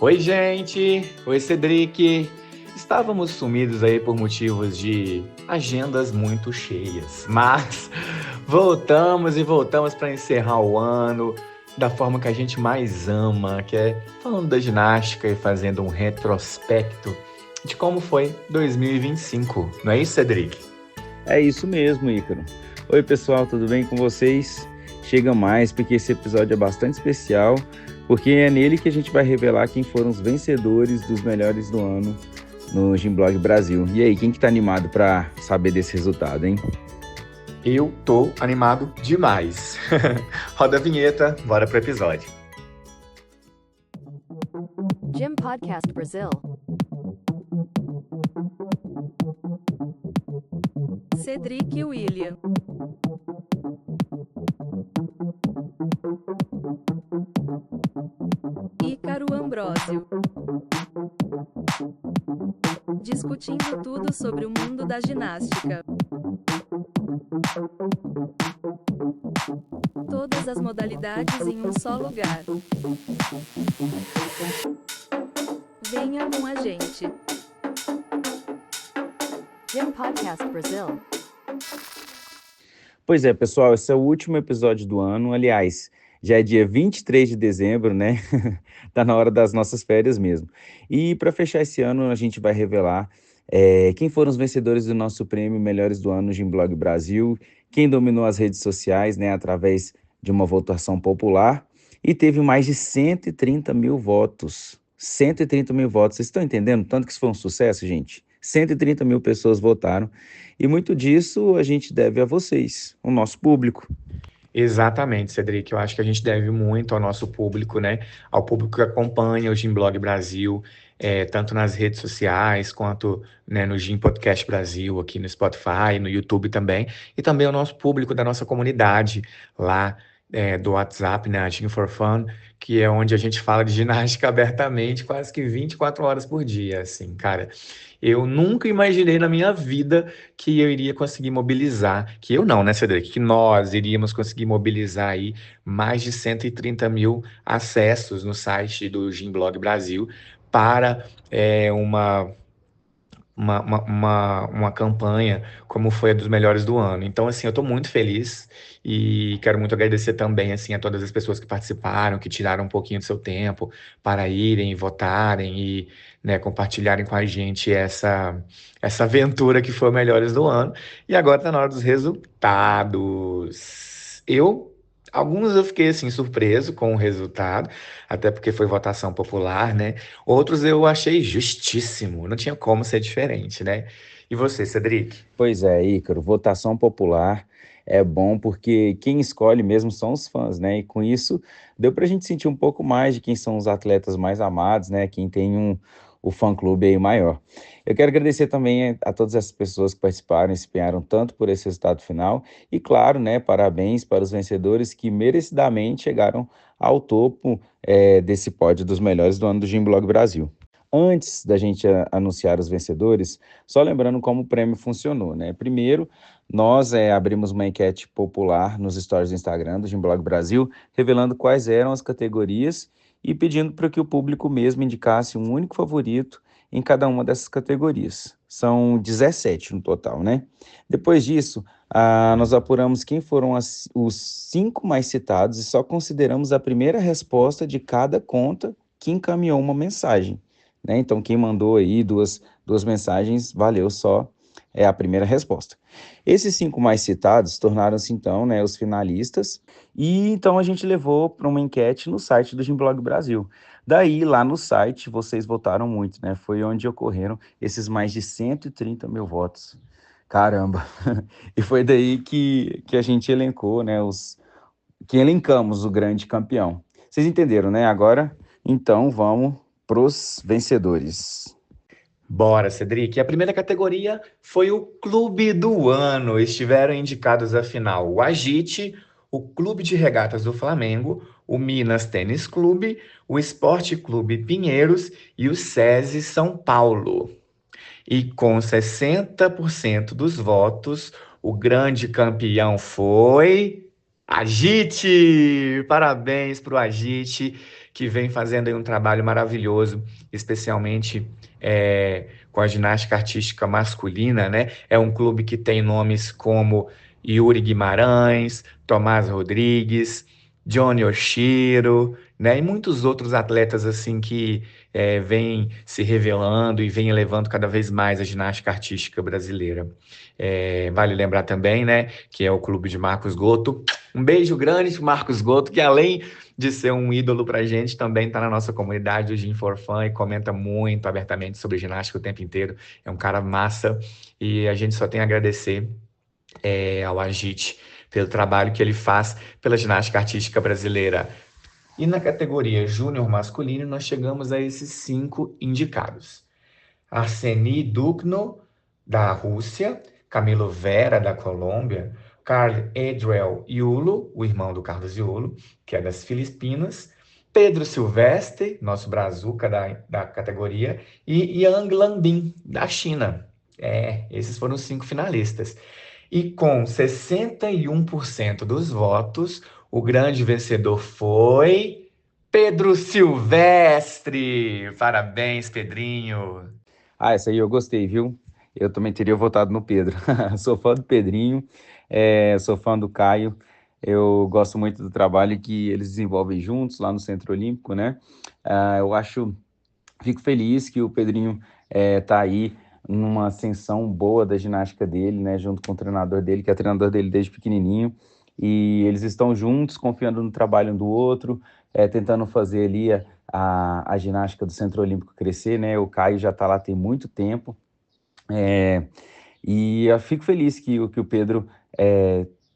Oi, gente! Oi, Cedric! Estávamos sumidos aí por motivos de agendas muito cheias, mas voltamos e voltamos para encerrar o ano da forma que a gente mais ama, que é falando da ginástica e fazendo um retrospecto de como foi 2025. Não é isso, Cedric? É isso mesmo, Ícaro. Oi, pessoal, tudo bem com vocês? Chega mais, porque esse episódio é bastante especial, porque é nele que a gente vai revelar quem foram os vencedores dos melhores do ano no Gymblog Brasil. E aí, quem que tá animado para saber desse resultado, hein? Eu tô animado demais. Roda a vinheta, bora pro episódio. Gym Podcast Brasil. Cedric e William. Ícaro Ambrósio. Discutindo tudo sobre o mundo da ginástica. Todas as modalidades em um só lugar. Venha com a gente. Gym Podcast Brasil. Pois é, pessoal, esse é o último episódio do ano. Aliás, já é dia 23 de dezembro, né? Tá na hora das nossas férias mesmo. E para fechar esse ano, a gente vai revelar quem foram os vencedores do nosso prêmio Melhores do Ano no Gymblog Brasil, quem dominou as redes sociais, né, através de uma votação popular e teve mais de 130 mil votos. 130 mil votos. Vocês estão entendendo tanto que isso foi um sucesso, gente? 130 mil pessoas votaram. E muito disso a gente deve a vocês, o nosso público. Exatamente, Cedric. Eu acho que a gente deve muito ao nosso público, né? Ao público que acompanha o Gymblog Brasil, tanto nas redes sociais quanto, né, no Gym Podcast Brasil, aqui no Spotify, no YouTube também, e também ao nosso público da nossa comunidade lá, do WhatsApp, né? A Gym for Fun, que é onde a gente fala de ginástica abertamente, quase que 24 horas por dia, assim, cara. Eu nunca imaginei na minha vida que eu iria conseguir mobilizar, que eu não, né, Cedric? Que nós iríamos conseguir mobilizar aí mais de 130 mil acessos no site do Gymblog Brasil para uma campanha como foi a dos melhores do ano. Então, assim, eu estou muito feliz e quero muito agradecer também, assim, a todas as pessoas que participaram, que tiraram um pouquinho do seu tempo para irem, votarem e, né, compartilharem com a gente essa aventura que foi o melhores do ano. E agora está na hora dos resultados. Alguns eu fiquei assim surpreso com o resultado, até porque foi votação popular, né? Outros eu achei justíssimo, não tinha como ser diferente, né? E você, Cedric? Pois é, Ícaro, votação popular é bom porque quem escolhe mesmo são os fãs, né? E com isso deu para a gente sentir um pouco mais de quem são os atletas mais amados, né? Quem tem o fã-clube aí maior. Eu quero agradecer também a todas essas pessoas que participaram, e se empenharam tanto por esse resultado final e, claro, né? Parabéns para os vencedores que merecidamente chegaram ao topo desse pódio dos melhores do ano do Gymblog Brasil. Antes da gente anunciar os vencedores, só lembrando como o prêmio funcionou, né? Primeiro, nós abrimos uma enquete popular nos stories do Instagram do Gymblog Brasil, revelando quais eram as categorias e pedindo para que o público mesmo indicasse um único favorito em cada uma dessas categorias. São 17 no total, né? Depois disso, nós apuramos quem foram os 5 mais citados e só consideramos a primeira resposta de cada conta que encaminhou uma mensagem, né? Então, quem mandou aí duas mensagens, valeu só a primeira resposta. Esses 5 mais citados tornaram-se, então, né, os finalistas, e então a gente levou para uma enquete no site do Gymblog Brasil. Daí, lá no site, vocês votaram muito, né? Foi onde ocorreram esses mais de 130 mil votos. Caramba! E foi daí que a gente elencou, né, que elencamos o grande campeão. Vocês entenderam, né? Agora, então, vamos pros vencedores. Bora, Cedric. A primeira categoria foi o Clube do Ano. Estiveram indicados à final o Agite, o Clube de Regatas do Flamengo, o Minas Tênis Clube, o Esporte Clube Pinheiros e o SESI São Paulo. E com 60% dos votos, o grande campeão foi Agite! Parabéns para o Agite, que vem fazendo aí um trabalho maravilhoso, especialmente com a ginástica artística masculina, né? É um clube que tem nomes como Yuri Guimarães, Tomás Rodrigues, Johnny Oshiro, né? E muitos outros atletas assim que vêm se revelando e vêm elevando cada vez mais a ginástica artística brasileira. Vale lembrar também, né, que é o clube de Marcos Goto. Um beijo grande para Marcos Goto, que além de ser um ídolo para a gente, também está na nossa comunidade do Gym for Fun e comenta muito abertamente sobre ginástica o tempo inteiro. É um cara massa e a gente só tem a agradecer ao Agite pelo trabalho que ele faz pela ginástica artística brasileira. E na categoria júnior masculino, nós chegamos a esses 5 indicados. Arseny Dukno, da Rússia, Camilo Vera, da Colômbia, Carl Edrel Yulo, o irmão do Carlos Yulo, que é das Filipinas, Pedro Silvestre, nosso brazuca da categoria, e Yang Lanbin, da China. Esses foram os 5 finalistas. E com 61% dos votos, o grande vencedor foi Pedro Silvestre. Parabéns, Pedrinho. Ah, essa aí eu gostei, viu? Eu também teria votado no Pedro. Sou fã do Pedrinho, sou fã do Caio. Eu gosto muito do trabalho que eles desenvolvem juntos lá no Centro Olímpico, né? Fico feliz que o Pedrinho tá aí numa ascensão boa da ginástica dele, né? Junto com o treinador dele, que é treinador dele desde pequenininho. E eles estão juntos, confiando no trabalho um do outro, tentando fazer ali a ginástica do Centro Olímpico crescer, né? O Caio já está lá tem muito tempo. E eu fico feliz que o Pedro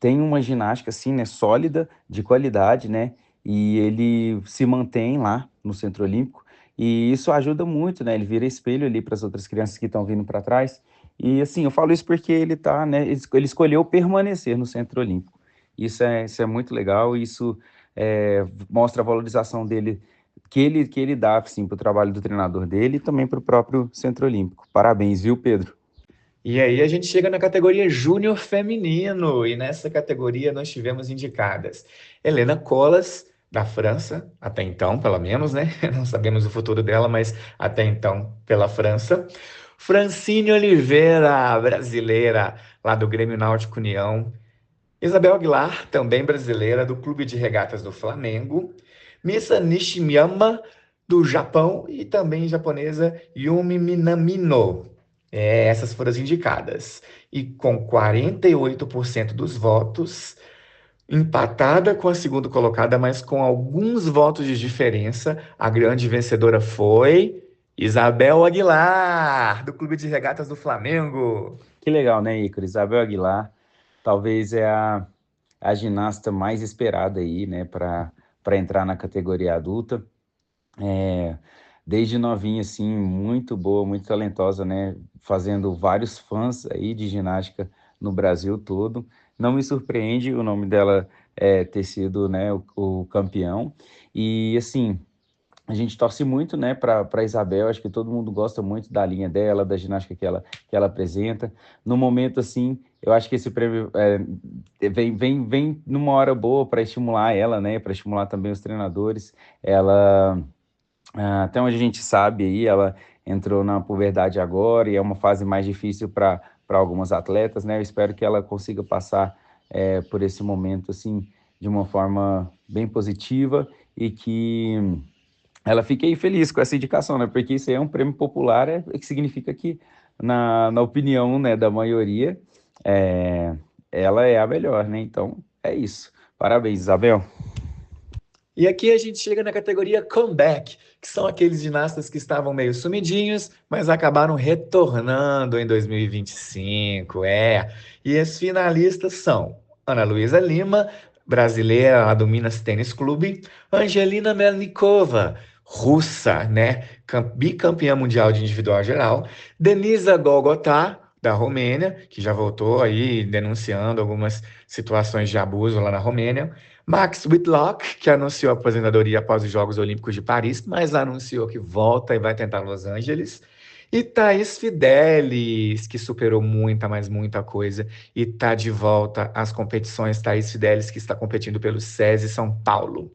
tem uma ginástica assim, né, sólida, de qualidade, né? E ele se mantém lá no Centro Olímpico. E isso ajuda muito, né? Ele vira espelho ali para as outras crianças que estão vindo para trás. E assim, eu falo isso porque ele tá, né? Ele escolheu permanecer no Centro Olímpico. Isso é muito legal. Isso mostra a valorização dele que ele dá assim, para o trabalho do treinador dele e também para o próprio Centro Olímpico. Parabéns, viu, Pedro? E aí a gente chega na categoria júnior feminino, e nessa categoria nós tivemos indicadas Helena Colas, da França, até então, pelo menos, né? Não sabemos o futuro dela, mas até então, pela França. Francine Oliveira, brasileira, lá do Grêmio Náutico União. Isabel Aguilar, também brasileira, do Clube de Regatas do Flamengo. Misa Nishiyama, do Japão, e também japonesa Yumi Minamino. Essas foram as indicadas. E com 48% dos votos, empatada com a segunda colocada, mas com alguns votos de diferença, a grande vencedora foi Isabel Aguilar, do Clube de Regatas do Flamengo. Que legal, né, Ícaro? Isabel Aguilar, talvez é a ginasta mais esperada aí, né, para entrar na categoria adulta. Desde novinha, assim, muito boa, muito talentosa, né, fazendo vários fãs aí de ginástica no Brasil todo. Não me surpreende o nome dela ter sido, né, o campeão. E, assim, a gente torce muito, né, para Isabel. Acho que todo mundo gosta muito da linha dela, da ginástica que ela apresenta. No momento, assim, eu acho que esse prêmio vem numa hora boa para estimular ela, né, para estimular também os treinadores. Ela, até onde a gente sabe aí, ela entrou na puberdade agora e é uma fase mais difícil para algumas atletas, né? Eu espero que ela consiga passar por esse momento, assim, de uma forma bem positiva e que ela fique aí feliz com essa indicação, né? Porque isso aí é um prêmio popular, que significa que, na opinião, né, da maioria, ela é a melhor, né? Então, é isso. Parabéns, Isabel. E aqui a gente chega na categoria comeback, que são aqueles ginastas que estavam meio sumidinhos, mas acabaram retornando em 2025. E os finalistas são Ana Luísa Lima, brasileira lá do Minas Tênis Clube, Angelina Melnikova, russa, né, bicampeã mundial de individual geral, Denisa Golgotá, da Romênia, que já voltou aí denunciando algumas situações de abuso lá na Romênia, Max Whitlock, que anunciou a aposentadoria após os Jogos Olímpicos de Paris, mas anunciou que volta e vai tentar Los Angeles. E Thaís Fidelis, que superou muita, mas muita coisa, e está de volta às competições. Thaís Fidelis, que está competindo pelo SESI São Paulo.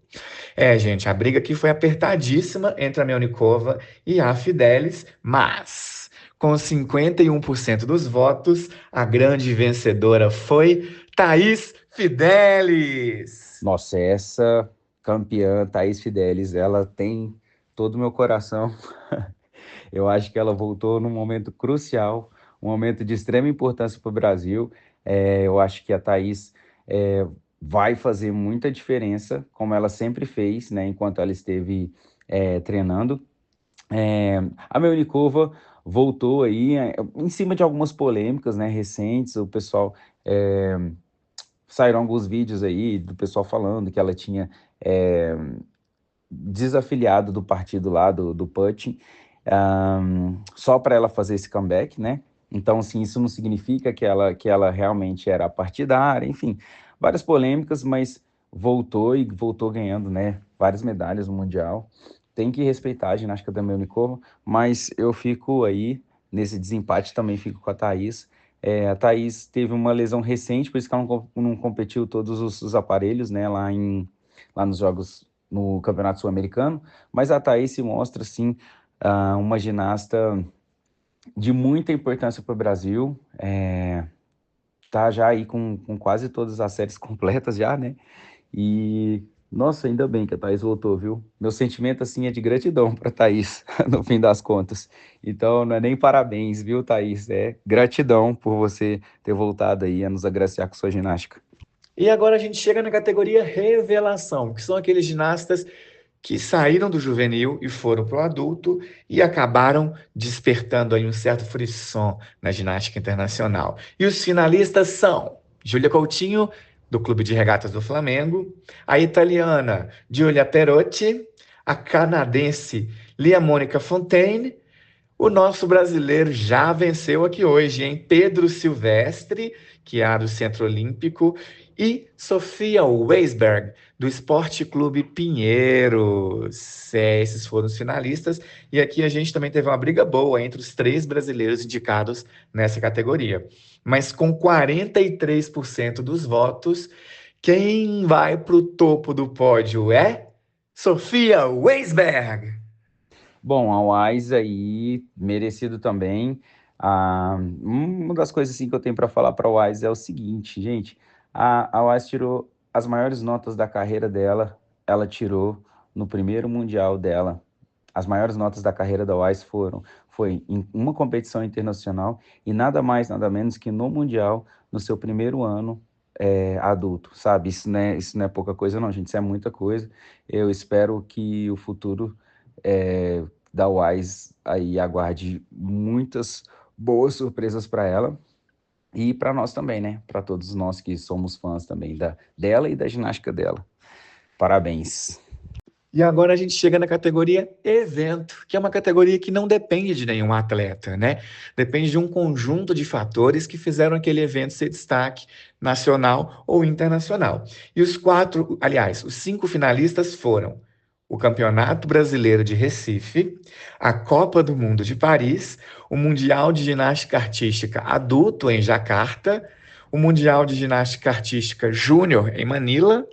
Gente, a briga aqui foi apertadíssima entre a Melnikova e a Fidelis, mas com 51% dos votos, a grande vencedora foi Thaís Fidelis. Nossa, essa campeã, Thaís Fidelis, ela tem todo o meu coração. Eu acho que ela voltou num momento crucial, um momento de extrema importância para o Brasil. Eu acho que a Thaís vai fazer muita diferença, como ela sempre fez, né, enquanto ela esteve treinando. A Melnikova voltou aí em cima de algumas polêmicas, né, recentes. O pessoal saíram alguns vídeos aí do pessoal falando que ela tinha desafiliado do partido lá do Putin, só para ela fazer esse comeback, né? Então, assim, isso não significa que ela realmente era partidária, enfim, várias polêmicas, mas voltou e voltou ganhando, né, várias medalhas no Mundial. Tem que respeitar a ginástica da Melnikova, mas eu fico aí, nesse desempate também fico com a Thaís. A Thaís teve uma lesão recente, por isso que ela não competiu todos os aparelhos, né, lá nos Jogos, no Campeonato Sul-Americano, mas a Thaís se mostra, sim, uma ginasta de muita importância para o Brasil. Tá já aí com quase todas as séries completas já, né? E, nossa, ainda bem que a Thaís voltou, viu? Meu sentimento, assim, é de gratidão para a Thaís, no fim das contas. Então, não é nem parabéns, viu, Thaís? É gratidão por você ter voltado aí a nos agraciar com sua ginástica. E agora a gente chega na categoria revelação, que são aqueles ginastas que saíram do juvenil e foram para o adulto e acabaram despertando aí um certo frisson na ginástica internacional. E os finalistas são Júlia Coutinho, do Clube de Regatas do Flamengo, a italiana Giulia Perotti, a canadense Lia Mônica Fontaine. O nosso brasileiro já venceu aqui hoje, hein? Pedro Silvestre, que é do Centro Olímpico, e Sofia Weisberg, do Esporte Clube Pinheiros. Esses foram os finalistas. E aqui a gente também teve uma briga boa entre os 3 brasileiros indicados nessa categoria. Mas com 43% dos votos, quem vai para o topo do pódio é Sofia Weisberg. Bom, a Wise aí, merecido também. Uma das coisas assim, que eu tenho para falar para a Wise é o seguinte, gente. A Wise tirou as maiores notas da carreira dela, ela tirou no primeiro Mundial dela. As maiores notas da carreira da Wise foi em uma competição internacional e nada mais, nada menos que no Mundial, no seu primeiro ano adulto, sabe? Isso não é pouca coisa não, gente, isso é muita coisa. Eu espero que o futuro da Wise aí aguarde muitas boas surpresas para ela e para nós também, né? Para todos nós que somos fãs também dela e da ginástica dela. Parabéns. E agora a gente chega na categoria evento, que é uma categoria que não depende de nenhum atleta, né? Depende de um conjunto de fatores que fizeram aquele evento ser destaque nacional ou internacional. E os 5 finalistas foram o Campeonato Brasileiro de Recife, a Copa do Mundo de Paris, o Mundial de Ginástica Artística Adulto em Jacarta, o Mundial de Ginástica Artística Júnior em Manila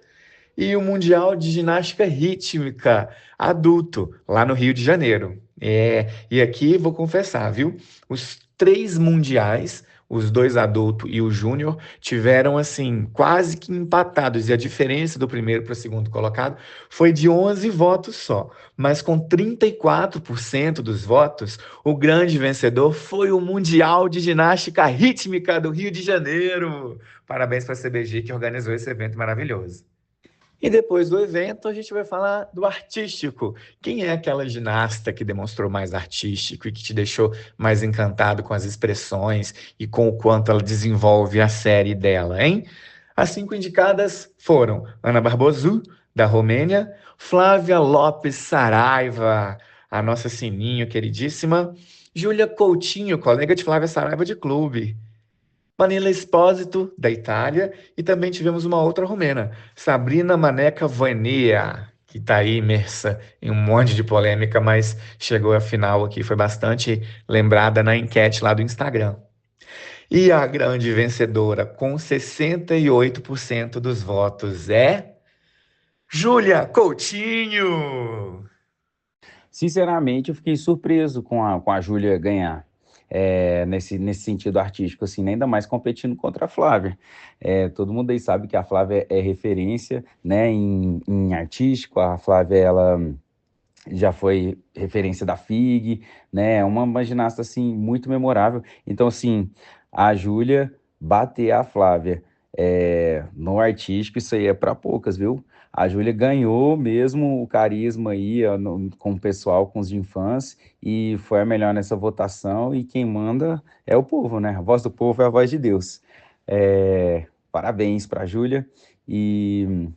e o Mundial de Ginástica Rítmica Adulto, lá no Rio de Janeiro. E aqui vou confessar, viu? Os 3 mundiais, os 2 adulto e o júnior, tiveram, assim, quase que empatados. E a diferença do primeiro para o segundo colocado foi de 11 votos só. Mas com 34% dos votos, o grande vencedor foi o Mundial de Ginástica Rítmica do Rio de Janeiro. Parabéns para a CBG que organizou esse evento maravilhoso. E depois do evento, a gente vai falar do artístico. Quem é aquela ginasta que demonstrou mais artístico e que te deixou mais encantado com as expressões e com o quanto ela desenvolve a série dela, hein? As 5 indicadas foram Ana Barbosu, da Romênia, Flávia Lopes Saraiva, a nossa Sininho queridíssima, Júlia Coutinho, colega de Flávia Saraiva de clube, Manila Espósito, da Itália, e também tivemos uma outra romena, Sabrina Maneca Voenia, que está aí imersa em um monte de polêmica, mas chegou à final aqui, foi bastante lembrada na enquete lá do Instagram. E a grande vencedora, com 68% dos votos, é Júlia Coutinho. Sinceramente, eu fiquei surpreso com a Júlia ganhar. Nesse sentido artístico, assim, ainda mais competindo contra a Flávia. Todo mundo aí sabe que a Flávia é referência, né, em artístico. A Flávia, ela já foi referência da FIG, né, uma ginasta, assim, muito memorável. Então, assim, a Júlia bater a Flávia no artístico, isso aí é para poucas, viu? A Júlia ganhou mesmo o carisma aí, ó, com o pessoal, com os de infância, e foi a melhor nessa votação, e quem manda é o povo, né? A voz do povo é a voz de Deus. Parabéns para a Júlia, e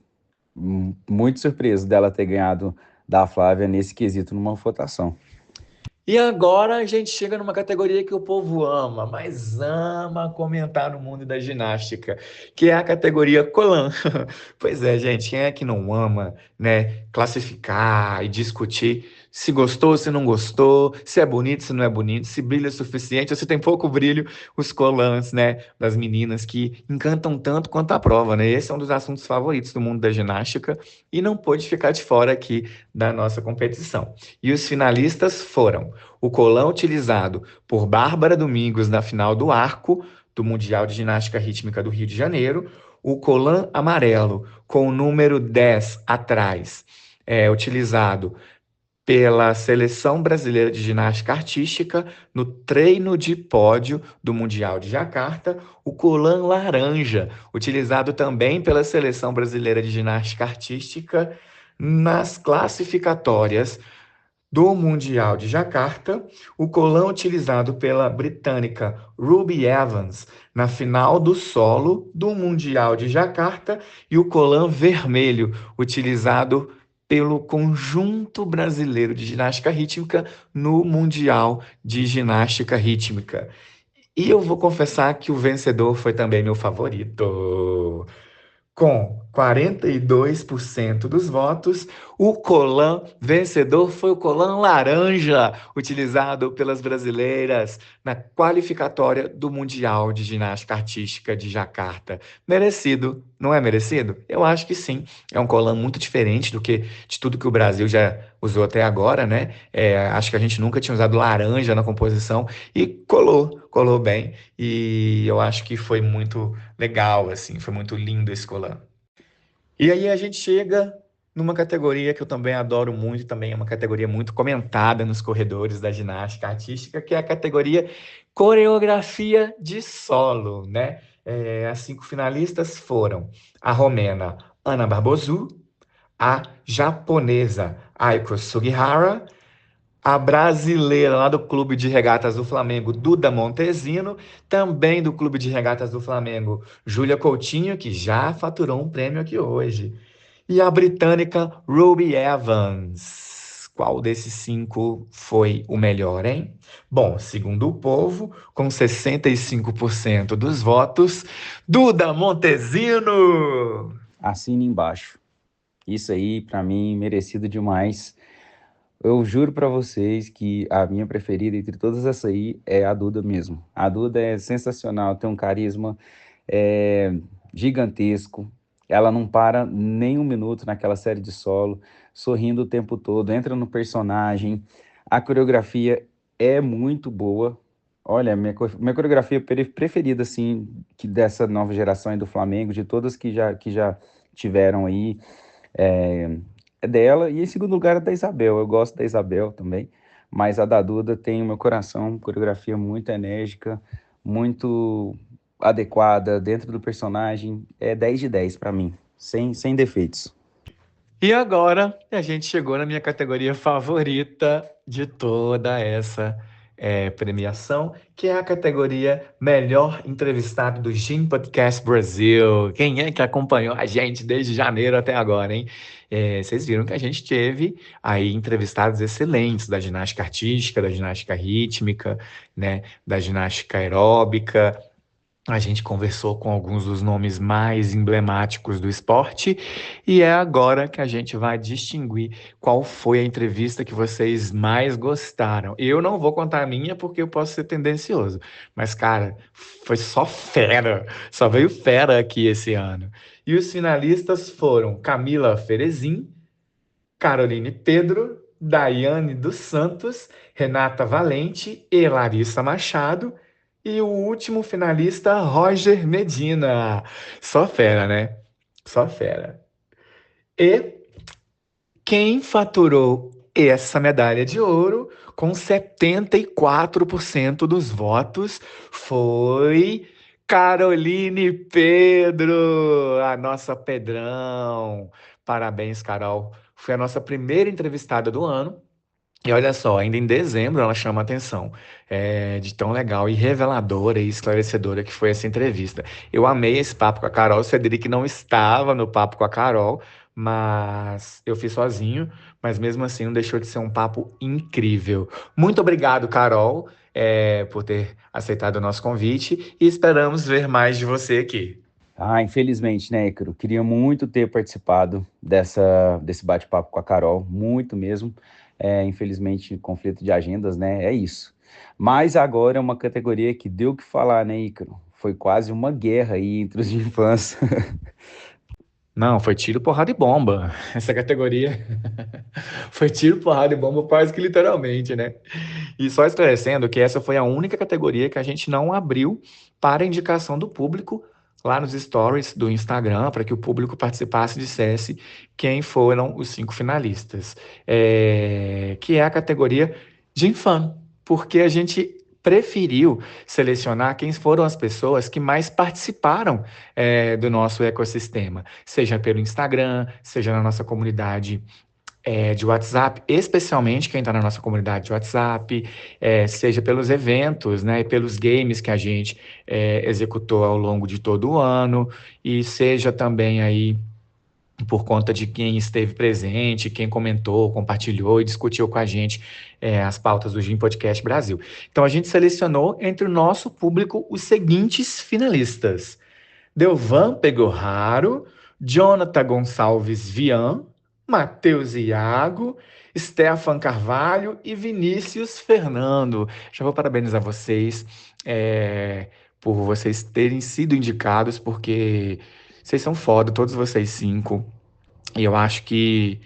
muito surpreso dela ter ganhado da Flávia nesse quesito numa votação. E agora a gente chega numa categoria que o povo ama, mas ama comentar no mundo da ginástica, que é a categoria Colan. Pois é, gente, quem é que não ama, né, classificar e discutir se gostou, se não gostou, se é bonito, se não é bonito, se brilha o suficiente, ou se tem pouco brilho, os colãs, né, das meninas que encantam tanto quanto a prova, né? Esse é um dos assuntos favoritos do mundo da ginástica e não pôde ficar de fora aqui da nossa competição. E os finalistas foram o colã utilizado por Bárbara Domingos na final do arco do Mundial de Ginástica Rítmica do Rio de Janeiro, o colã amarelo com o número 10 atrás, utilizado pela Seleção Brasileira de Ginástica Artística no treino de pódio do Mundial de Jacarta, o colã laranja, utilizado também pela Seleção Brasileira de Ginástica Artística nas classificatórias do Mundial de Jacarta, o colã utilizado pela britânica Ruby Evans na final do solo do Mundial de Jacarta e o colã vermelho utilizado pelo conjunto brasileiro de ginástica rítmica no Mundial de Ginástica Rítmica. E eu vou confessar que o vencedor foi também meu favorito. Com 42% dos votos, o colã vencedor foi o colã laranja, utilizado pelas brasileiras na qualificatória do Mundial de Ginástica Artística de Jacarta. Merecido, não é merecido? Eu acho que sim. É um colã muito diferente de tudo que o Brasil já usou até agora, né? Acho que a gente nunca tinha usado laranja na composição e colou bem. E eu acho que foi muito legal, assim, foi muito lindo esse colã. E aí a gente chega numa categoria que eu também adoro muito, também é uma categoria muito comentada nos corredores da ginástica artística, que é a categoria coreografia de solo, né? As 5 finalistas foram a romena Ana Barbosu, a japonesa Aiko Sugihara, a brasileira lá do Clube de Regatas do Flamengo, Duda Montesino, também do Clube de Regatas do Flamengo, Júlia Coutinho, que já faturou um prêmio aqui hoje, e a britânica Ruby Evans. Qual desses 5 foi o melhor, hein? Bom, segundo o povo, com 65% dos votos, Duda Montesino! Assina embaixo. Isso aí, para mim, merecido demais. Eu juro para vocês que a minha preferida entre todas essas aí é a Duda mesmo. A Duda é sensacional, tem um carisma é, gigantesco. Ela não para nem um minuto naquela série de solo, sorrindo o tempo todo, entra no personagem. A coreografia é muito boa. Olha, minha coreografia preferida, assim, dessa nova geração aí do Flamengo, de todas que já tiveram aí. É, é dela, e em segundo lugar é da Isabel. Eu gosto da Isabel também, mas a da Duda tem o meu coração, coreografia muito enérgica, muito adequada dentro do personagem. É 10 de 10 para mim, sem defeitos. E agora a gente chegou na minha categoria favorita de toda essa premiação, que é a categoria Melhor Entrevistado do Gym Podcast Brasil. Quem é que acompanhou a gente desde janeiro até agora, hein? Vocês viram que a gente teve aí entrevistados excelentes da ginástica artística, da ginástica rítmica, né, da ginástica aeróbica, A gente conversou com alguns dos nomes mais emblemáticos do esporte e é agora que a gente vai distinguir qual foi a entrevista que vocês mais gostaram. Eu não vou contar a minha porque eu posso ser tendencioso, mas cara, foi só fera, só veio fera aqui esse ano. E os finalistas foram Camila Ferezin, Caroline Pedro, Daiane dos Santos, Renata Valente e Larissa Machado. E o último finalista, Roger Medina. Só fera, né? Só fera. E quem faturou essa medalha de ouro com 74% dos votos foi Caroline Pedro, a nossa Pedrão. Parabéns, Carol. Foi a nossa primeira entrevistada do ano. E olha só, ainda em dezembro ela chama a atenção de tão legal e reveladora e esclarecedora que foi essa entrevista. Eu amei esse papo com a Carol. O Cedric não estava no papo com a Carol, mas eu fiz sozinho. Mas mesmo assim não deixou de ser um papo incrível. Muito obrigado, Carol, por ter aceitado o nosso convite e esperamos ver mais de você aqui. Infelizmente, né, Ícaro? Queria muito ter participado desse bate-papo com a Carol, muito mesmo. Infelizmente, conflito de agendas, né? É isso. Mas agora é uma categoria que deu o que falar, né, Ícaro? Foi quase uma guerra aí entre os fãs. Não, foi tiro, porrada e bomba. Essa categoria foi tiro, porrada e bomba, quase que literalmente, né? E só esclarecendo que essa foi a única categoria que a gente não abriu para indicação do público lá nos stories do Instagram, para que o público participasse e dissesse quem foram os 5 finalistas. Que é a categoria de fã, porque a gente preferiu selecionar quem foram as pessoas que mais participaram do nosso ecossistema, seja pelo Instagram, seja na nossa comunidade de WhatsApp, especialmente quem está na nossa comunidade de WhatsApp, seja pelos eventos, né, e pelos games que a gente executou ao longo de todo o ano, e seja também aí por conta de quem esteve presente, quem comentou, compartilhou e discutiu com a gente as pautas do Gym Podcast Brasil. Então, a gente selecionou entre o nosso público os seguintes finalistas: Delvan Pegorraro, Jonathan Gonçalves Vian, Matheus Iago, Stefan Carvalho e Vinícius Fernando. Já vou parabenizar vocês por vocês terem sido indicados, porque vocês são foda, todos vocês 5. E eu acho que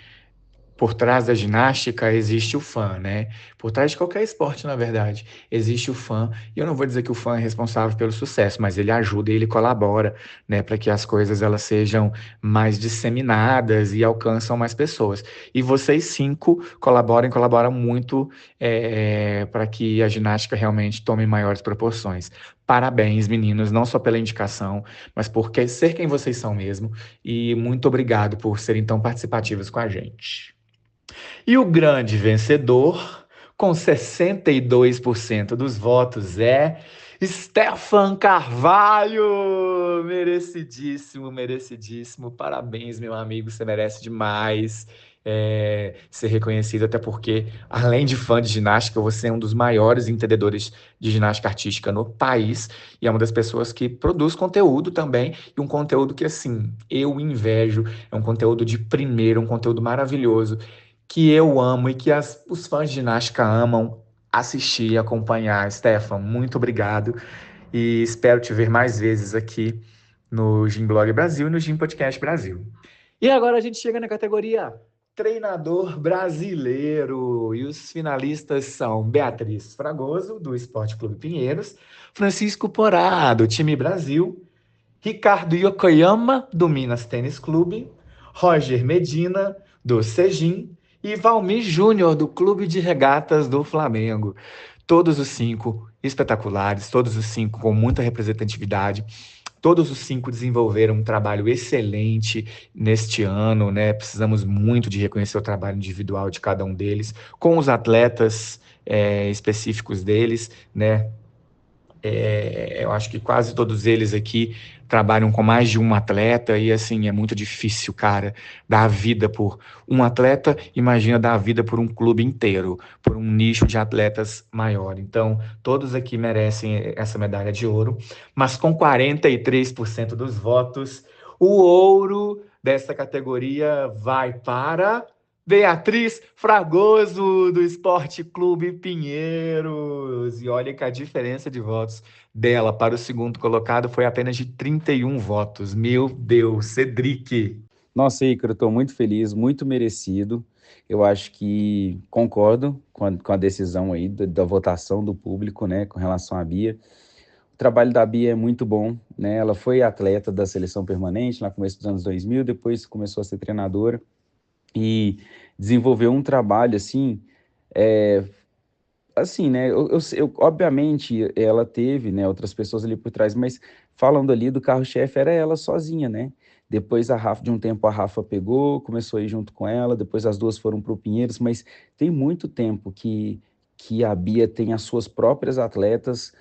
por trás da ginástica existe o fã, né? Por trás de qualquer esporte, na verdade, existe o fã. E eu não vou dizer que o fã é responsável pelo sucesso, mas ele ajuda e ele colabora, né, para que as coisas elas sejam mais disseminadas e alcançam mais pessoas. E vocês 5 colaboram muito para que a ginástica realmente tome maiores proporções. Parabéns, meninos, não só pela indicação, mas por ser quem vocês são mesmo. E muito obrigado por serem tão participativos com a gente. E o grande vencedor, com 62% dos votos, é Stefan Carvalho! Merecidíssimo, merecidíssimo. Parabéns, meu amigo, você merece demais ser reconhecido, até porque, além de fã de ginástica, você é um dos maiores entendedores de ginástica artística no país e é uma das pessoas que produz conteúdo também, e um conteúdo que, assim, eu invejo, é um conteúdo de primeiro, um conteúdo maravilhoso, que eu amo e que os fãs de ginástica amam assistir e acompanhar. Stefan, muito obrigado e espero te ver mais vezes aqui no Gym Blog Brasil e no Gym Podcast Brasil. E agora a gente chega na categoria Treinador Brasileiro e os finalistas são Beatriz Fragoso, do Esporte Clube Pinheiros, Francisco Porá, do time Brasil, Ricardo Yokoyama, do Minas Tênis Clube, Roger Medina, do Sejim, e Valmir Júnior, do Clube de Regatas do Flamengo. Todos os 5 espetaculares, todos os 5 com muita representatividade, todos os 5 desenvolveram um trabalho excelente neste ano, né? Precisamos muito de reconhecer o trabalho individual de cada um deles, com os atletas específicos deles, né? Eu acho que quase todos eles aqui trabalham com mais de um atleta e assim é muito difícil, cara, dar a vida por um atleta. Imagina dar a vida por um clube inteiro, por um nicho de atletas maior. Então, todos aqui merecem essa medalha de ouro, mas com 43% dos votos, o ouro dessa categoria vai para Beatriz Fragoso, do Esporte Clube Pinheiros. E olha que a diferença de votos dela para o segundo colocado foi apenas de 31 votos. Meu Deus, Cedric. Nossa, Ícaro, estou muito feliz, muito merecido. Eu acho que concordo com a decisão aí da votação do público, né, com relação à Bia. O trabalho da Bia é muito bom, né? Ela foi atleta da seleção permanente no começo dos anos 2000, depois começou a ser treinadora e desenvolveu um trabalho assim, é, assim, né? Obviamente ela teve, né, outras pessoas ali por trás, mas falando ali do carro-chefe era ela sozinha, né? Depois a Rafa, de um tempo a Rafa pegou, começou a ir junto com ela, depois as duas foram para o Pinheiros, mas tem muito tempo que a Bia tem as suas próprias atletas,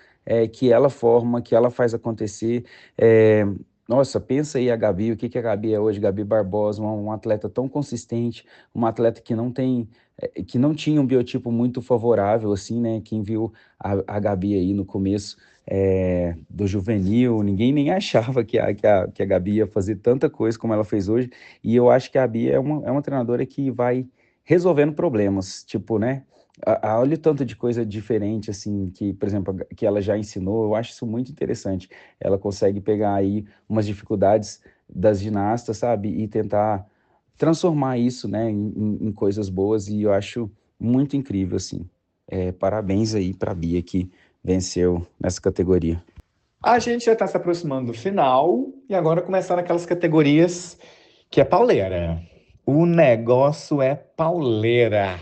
que ela forma, que ela faz acontecer. É, nossa, pensa aí a Gabi, o que a Gabi é hoje, Gabi Barbosa, uma atleta tão consistente, uma atleta que não tinha um biotipo muito favorável, assim, né? Quem viu a Gabi aí no começo do juvenil, ninguém nem achava que a Gabi ia fazer tanta coisa como ela fez hoje, e eu acho que a Bia é uma treinadora que vai resolvendo problemas, tipo, né? Olha o tanto de coisa diferente, assim, que, por exemplo, que ela já ensinou, eu acho isso muito interessante. Ela consegue pegar aí umas dificuldades das ginastas, sabe, e tentar transformar isso, né, em coisas boas, e eu acho muito incrível, assim. Parabéns aí para a Bia que venceu nessa categoria. A gente já está se aproximando do final e agora começaram aquelas categorias que é pauleira. O negócio é pauleira.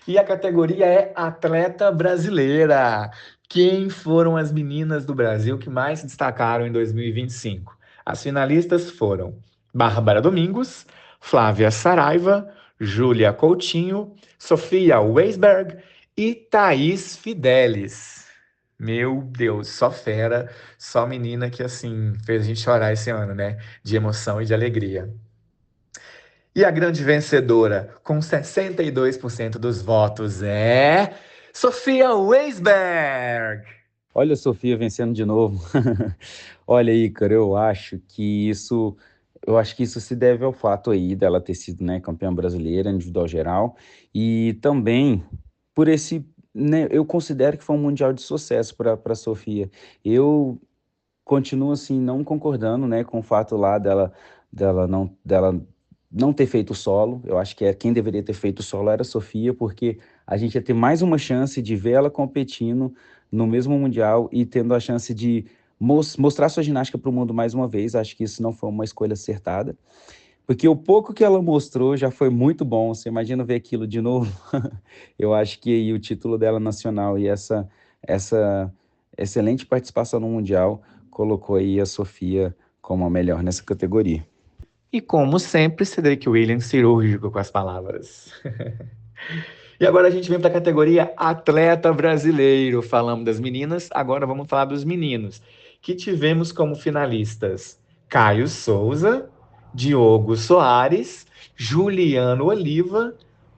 E a categoria é atleta brasileira. Quem foram as meninas do Brasil que mais se destacaram em 2025? As finalistas foram Bárbara Domingos, Flávia Saraiva, Júlia Coutinho, Sofia Weisberg e Thaís Fidelis. Meu Deus, só fera, só menina que assim fez a gente chorar esse ano, né? De emoção e de alegria. E a grande vencedora, com 62% dos votos, é Sofia Weisberg. Olha a Sofia vencendo de novo. Olha aí, cara, eu acho que isso se deve ao fato aí dela ter sido, né, campeã brasileira individual geral e também por esse, né, eu considero que foi um mundial de sucesso para Sofia. Eu continuo assim não concordando, né, com o fato lá dela não ter feito solo. Eu acho que quem deveria ter feito solo era a Sofia, porque a gente ia ter mais uma chance de ver ela competindo no mesmo mundial e tendo a chance de mostrar sua ginástica para o mundo mais uma vez. Acho que isso não foi uma escolha acertada, porque o pouco que ela mostrou já foi muito bom. Você imagina ver aquilo de novo? Eu acho que aí o título dela nacional e essa excelente participação no Mundial colocou aí a Sofia como a melhor nessa categoria. E como sempre, Cedric Williams cirúrgico com as palavras. E agora a gente vem para a categoria atleta brasileiro. Falamos das meninas, agora vamos falar dos meninos, que tivemos como finalistas Caio Souza, Diogo Soares, Juliano Oliva,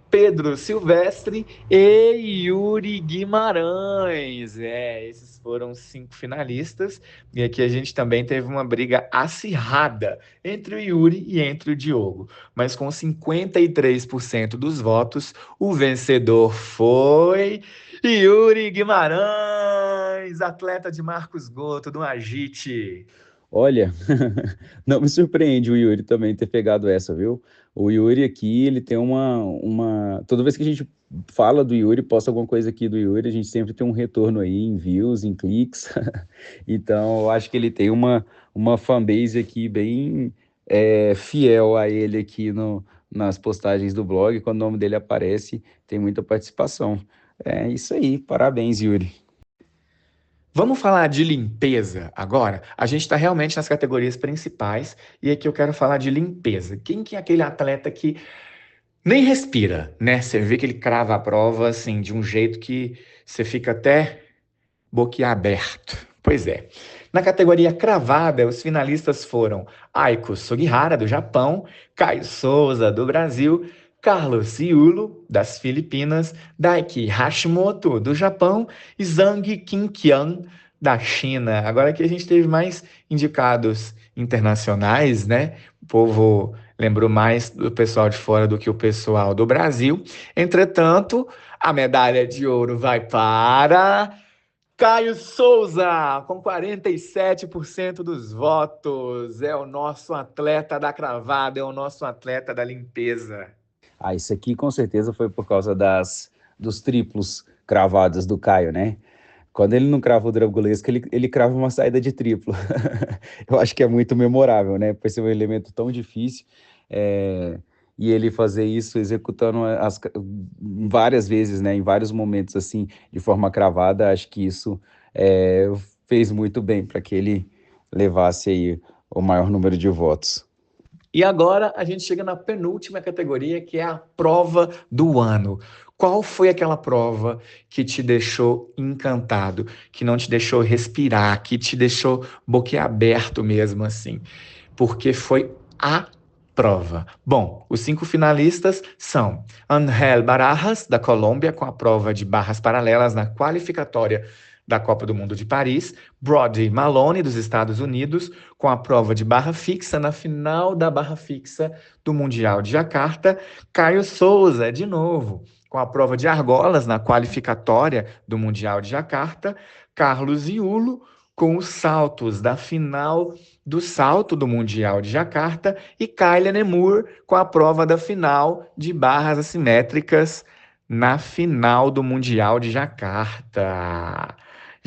Pedro Silvestre e Yuri Guimarães. Esses foram os 5 finalistas. E aqui a gente também teve uma briga acirrada entre o Yuri e entre o Diogo. Mas com 53% dos votos, o vencedor foi Yuri Guimarães, atleta de Marcos Goto, do Agite. Olha, não me surpreende o Yuri também ter pegado essa, viu? O Yuri aqui, ele tem Toda vez que a gente fala do Yuri, posta alguma coisa aqui do Yuri, a gente sempre tem um retorno aí em views, em cliques. Então, eu acho que ele tem uma fanbase aqui bem fiel a ele aqui nas postagens do blog. Quando o nome dele aparece, tem muita participação. É isso aí, parabéns, Yuri. Vamos falar de limpeza agora? A gente está realmente nas categorias principais e aqui eu quero falar de limpeza. Quem que é aquele atleta que nem respira, né? Você vê que ele crava a prova assim de um jeito que você fica até boquiaberto. Pois é. Na categoria cravada, os finalistas foram Aiko Sugihara, do Japão, Caio Souza, do Brasil, Carlos Iulo, das Filipinas, Daiki Hashimoto, do Japão, e Zhang Qinqiang, da China. Agora aqui a gente teve mais indicados internacionais, né? O povo lembrou mais do pessoal de fora do que o pessoal do Brasil. Entretanto, a medalha de ouro vai para Caio Souza, com 47% dos votos. É o nosso atleta da cravada, é o nosso atleta da limpeza. Isso aqui com certeza foi por causa dos triplos cravados do Caio, né? Quando ele não crava o dragulesco, ele crava uma saída de triplo. Eu acho que é muito memorável, né? Por ser um elemento tão difícil. E ele fazer isso executando várias vezes, né? Em vários momentos, assim, de forma cravada, acho que isso fez muito bem para que ele levasse aí o maior número de votos. E agora a gente chega na penúltima categoria, que é a prova do ano. Qual foi aquela prova que te deixou encantado, que não te deixou respirar, que te deixou boquiaberto mesmo assim? Porque foi a prova. Bom, os 5 finalistas são Angel Barajas, da Colômbia, com a prova de barras paralelas na qualificatória da Copa do Mundo de Paris, Brody Maloney, dos Estados Unidos, com a prova de barra fixa na final da barra fixa do Mundial de Jacarta, Caio Souza, de novo, com a prova de argolas na qualificatória do Mundial de Jacarta, Carlos Iulo, com os saltos da final do salto do Mundial de Jacarta, e Kylia Nemur, com a prova da final de barras assimétricas na final do Mundial de Jacarta.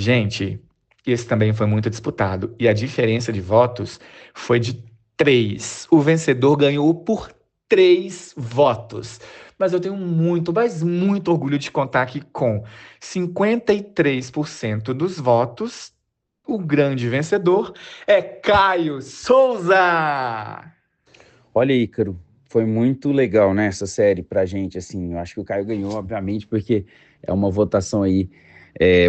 Gente, esse também foi muito disputado e a diferença de votos foi de 3. O vencedor ganhou por 3 votos. Mas eu tenho muito, mas muito orgulho de contar que com 53% dos votos, o grande vencedor é Caio Souza! Olha, Ícaro, foi muito legal, né, essa série pra gente, assim, eu acho que o Caio ganhou, obviamente, porque é uma votação aí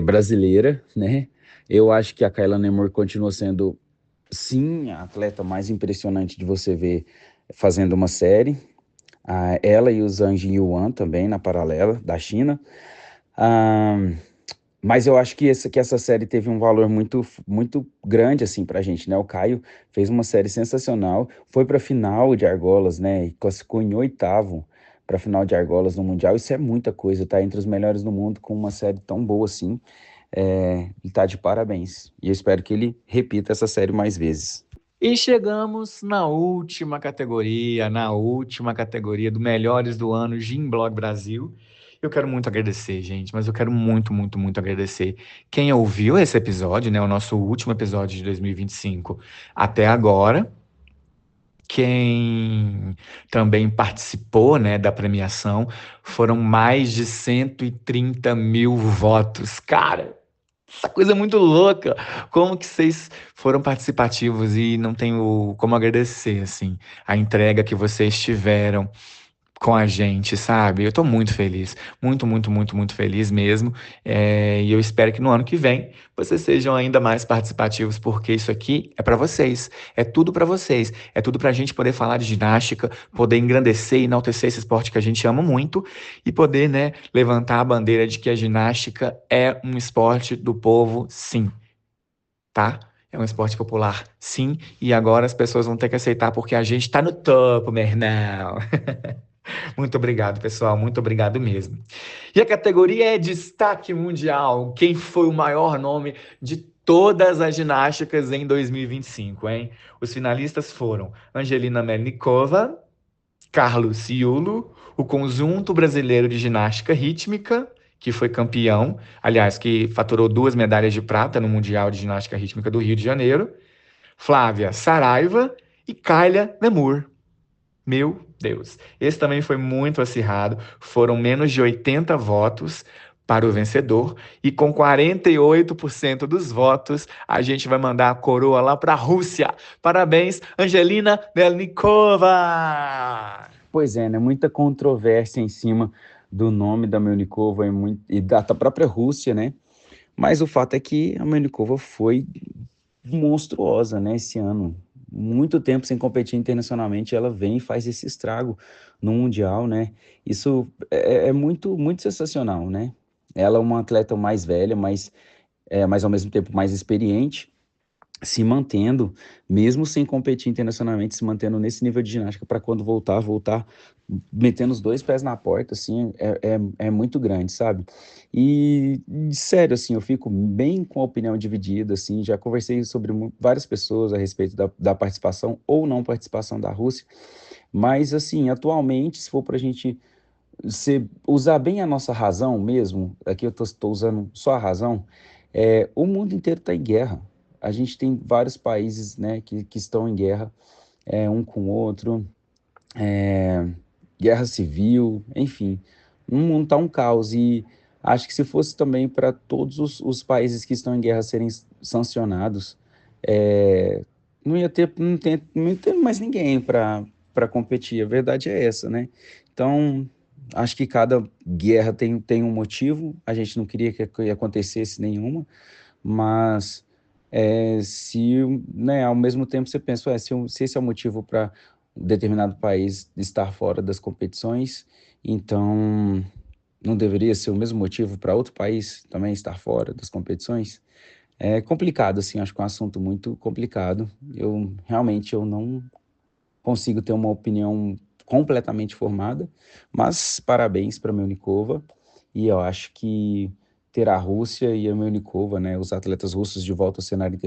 brasileira, né? Eu acho que a Kylia Nemur continua sendo, sim, a atleta mais impressionante de você ver fazendo uma série. Ela e o Zhang Yuan também, na paralela, da China. Mas eu acho que essa série teve um valor muito, muito grande, assim, pra gente, né? O Caio fez uma série sensacional, foi pra final de argolas, né? E classificou em 8º pra final de argolas no Mundial. Isso é muita coisa, tá entre os melhores do mundo com uma série tão boa assim. Ele tá de parabéns. E eu espero que ele repita essa série mais vezes. E chegamos na última categoria do Melhores do Ano Gymblog Brasil. Eu quero muito agradecer, gente, mas eu quero muito, muito, muito agradecer quem ouviu esse episódio, né, o nosso último episódio de 2025 até agora, quem também participou, né, da premiação. Foram mais de 130 mil votos. Cara, essa coisa é muito louca. Como que vocês foram participativos e não tenho como agradecer, assim, a entrega que vocês tiveram com a gente, sabe? Eu tô muito feliz, muito, muito, muito, muito feliz mesmo. E eu espero que no ano que vem vocês sejam ainda mais participativos, porque isso aqui é para vocês, é tudo para vocês, é tudo pra gente poder falar de ginástica, poder engrandecer e enaltecer esse esporte que a gente ama muito e poder, né, levantar a bandeira de que a ginástica é um esporte do povo, sim, tá? É um esporte popular, sim, e agora as pessoas vão ter que aceitar porque a gente tá no topo, meu irmão. Muito obrigado, pessoal. Muito obrigado mesmo. E a categoria é Destaque Mundial. Quem foi o maior nome de todas as ginásticas em 2025, hein? Os finalistas foram Angelina Melnikova, Carlos Iulo, o Conjunto Brasileiro de Ginástica Rítmica, que foi campeão, aliás, que faturou 2 medalhas de prata no Mundial de Ginástica Rítmica do Rio de Janeiro, Flávia Saraiva e Kylia Nemur. Meu Deus, esse também foi muito acirrado, foram menos de 80 votos para o vencedor, e com 48% dos votos, a gente vai mandar a coroa lá para a Rússia. Parabéns, Angelina Melnikova! Pois é, né? Muita controvérsia em cima do nome da Melnikova e da própria Rússia, né? Mas o fato é que a Melnikova foi monstruosa, né, esse ano. Muito tempo sem competir internacionalmente, ela vem e faz esse estrago no Mundial, né? Isso é muito, muito sensacional, né? Ela é uma atleta mais velha, mas ao mesmo tempo mais experiente, se mantendo, mesmo sem competir internacionalmente, se mantendo nesse nível de ginástica para quando voltar, metendo os dois pés na porta, assim, é muito grande, sabe? E, sério, assim, eu fico bem com a opinião dividida, assim, já conversei sobre várias pessoas a respeito da participação ou não participação da Rússia, mas, assim, atualmente, se for para a gente usar bem a nossa razão mesmo, aqui eu estou usando só a razão, o mundo inteiro está em guerra. A gente tem vários países, né, que estão em guerra, um com o outro, é, guerra civil, enfim. O mundo está um caos e acho que se fosse também para todos os países que estão em guerra serem sancionados, não ia ter mais ninguém para competir. A verdade é essa, né? Então, acho que cada guerra tem um motivo. A gente não queria que acontecesse nenhuma, mas se, né, ao mesmo tempo você pensa, se esse é o motivo para um determinado país estar fora das competições, então não deveria ser o mesmo motivo para outro país também estar fora das competições? É complicado, assim, acho que é um assunto muito complicado. Eu não consigo ter uma opinião completamente formada, mas parabéns para a Melnikova, e eu acho que ter a Rússia e a Melnikova, né, os atletas russos de volta ao cenário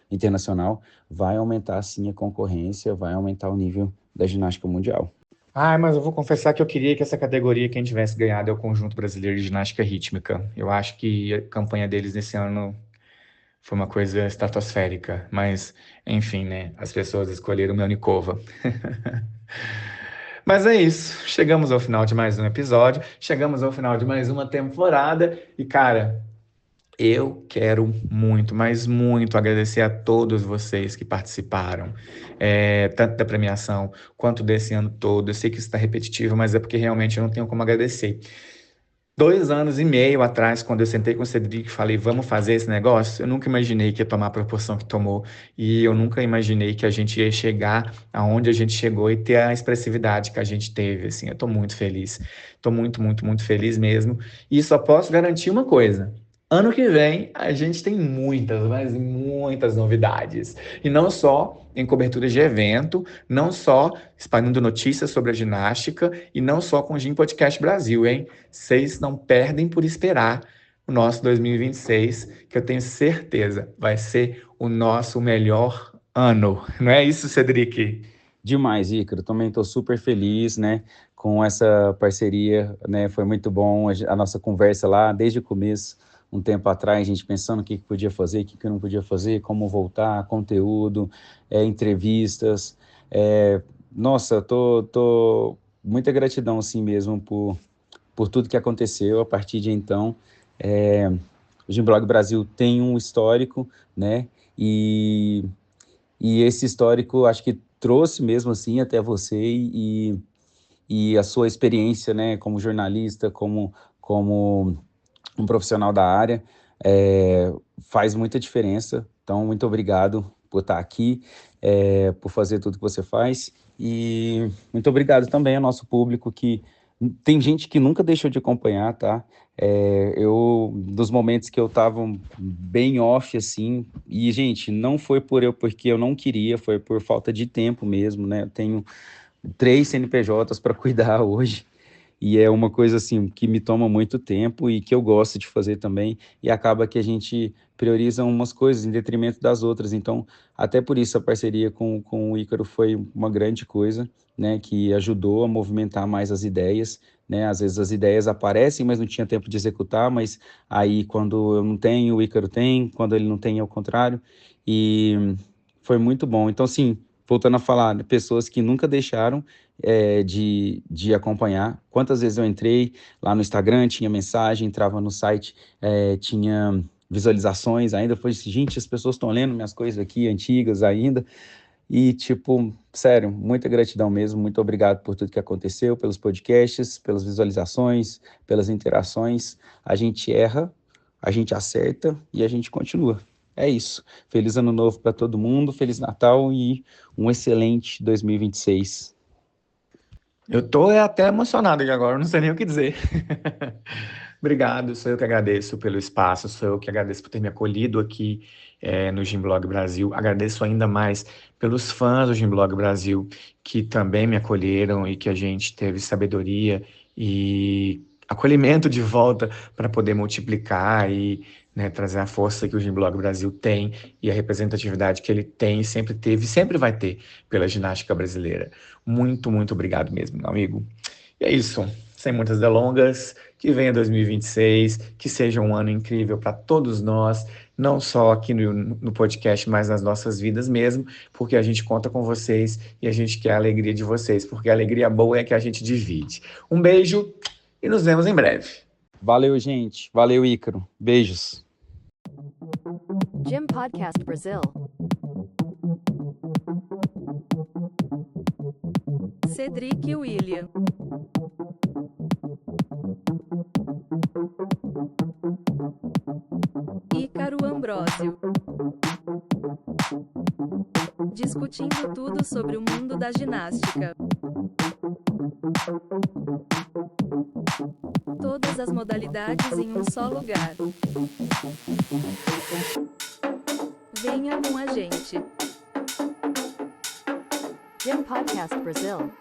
internacional, vai aumentar sim a concorrência, vai aumentar o nível da ginástica mundial. Ah, mas eu vou confessar que eu queria que essa categoria quem tivesse ganhado é o Conjunto Brasileiro de Ginástica Rítmica. Eu acho que a campanha deles nesse ano foi uma coisa estratosférica, mas enfim, né? As pessoas escolheram Melnikova. Mas é isso. Chegamos ao final de mais um episódio, chegamos ao final de mais uma temporada e, cara, eu quero muito, mas muito agradecer a todos vocês que participaram, tanto da premiação quanto desse ano todo. Eu sei que isso está repetitivo, mas é porque realmente eu não tenho como agradecer. 2 anos e meio atrás, quando eu sentei com o Cedric e falei, vamos fazer esse negócio, eu nunca imaginei que ia tomar a proporção que tomou. E eu nunca imaginei que a gente ia chegar aonde a gente chegou e ter a expressividade que a gente teve. Assim, eu estou muito feliz. Estou muito, muito, muito feliz mesmo. E só posso garantir uma coisa. Ano que vem, a gente tem muitas, mas muitas novidades. E não só em cobertura de evento, não só espalhando notícias sobre a ginástica e não só com o Gym Podcast Brasil, hein? Vocês não perdem por esperar o nosso 2026, que eu tenho certeza vai ser o nosso melhor ano. Não é isso, Cedric? Demais, Ícaro. Também estou super feliz, né, com essa parceria, né? Foi muito bom a nossa conversa lá desde o começo, um tempo atrás, a gente pensando o que podia fazer, o que não podia fazer, como voltar, conteúdo, entrevistas. Nossa, tô muita gratidão assim mesmo por tudo que aconteceu a partir de então. O Gymblog Brasil tem um histórico, né? E e esse histórico, acho que trouxe mesmo assim até você e a sua experiência, né, como jornalista, como um profissional da área, faz muita diferença. Então, muito obrigado por estar aqui, por fazer tudo que você faz. E muito obrigado também ao nosso público que tem gente que nunca deixou de acompanhar, tá? Dos momentos que eu estava bem off, assim, e, gente, não foi porque eu não queria, foi por falta de tempo mesmo, né? Eu tenho 3 CNPJs para cuidar hoje, e é uma coisa assim que me toma muito tempo e que eu gosto de fazer também, e acaba que a gente prioriza umas coisas em detrimento das outras. Então, até por isso a parceria com o Ícaro foi uma grande coisa, né, que ajudou a movimentar mais as ideias, né? Às vezes as ideias aparecem, mas não tinha tempo de executar, mas aí quando eu não tenho, o Ícaro tem, quando ele não tem, é o contrário, e foi muito bom. Então, assim, voltando a falar, pessoas que nunca deixaram de acompanhar. Quantas vezes eu entrei lá no Instagram, tinha mensagem, entrava no site, tinha visualizações ainda. Foi assim, gente, as pessoas estão lendo minhas coisas aqui, antigas ainda. E, tipo, sério, muita gratidão mesmo. Muito obrigado por tudo que aconteceu, pelos podcasts, pelas visualizações, pelas interações. A gente erra, a gente acerta e a gente continua. É isso. Feliz Ano Novo para todo mundo, Feliz Natal e um excelente 2026. Eu tô até emocionado aqui agora, não sei nem o que dizer. Obrigado, sou eu que agradeço pelo espaço, sou eu que agradeço por ter me acolhido aqui no Gymblog Brasil. Agradeço ainda mais pelos fãs do Gymblog Brasil que também me acolheram e que a gente teve sabedoria e acolhimento de volta para poder multiplicar e, né, trazer a força que o Gymblog Brasil tem e a representatividade que ele tem, sempre teve e sempre vai ter pela ginástica brasileira. Muito, muito obrigado mesmo, meu amigo. E é isso, sem muitas delongas, que venha 2026, que seja um ano incrível para todos nós, não só aqui no podcast, mas nas nossas vidas mesmo, porque a gente conta com vocês e a gente quer a alegria de vocês, porque a alegria boa é que a gente divide. Um beijo e nos vemos em breve. Valeu, gente. Valeu, Ícaro. Beijos. Gym Podcast Brasil. Cedric William. Ícaro Ambrósio. Discutindo tudo sobre o mundo da ginástica. Todas as modalidades em um só lugar. Venha com a gente. Gym Podcast Brasil.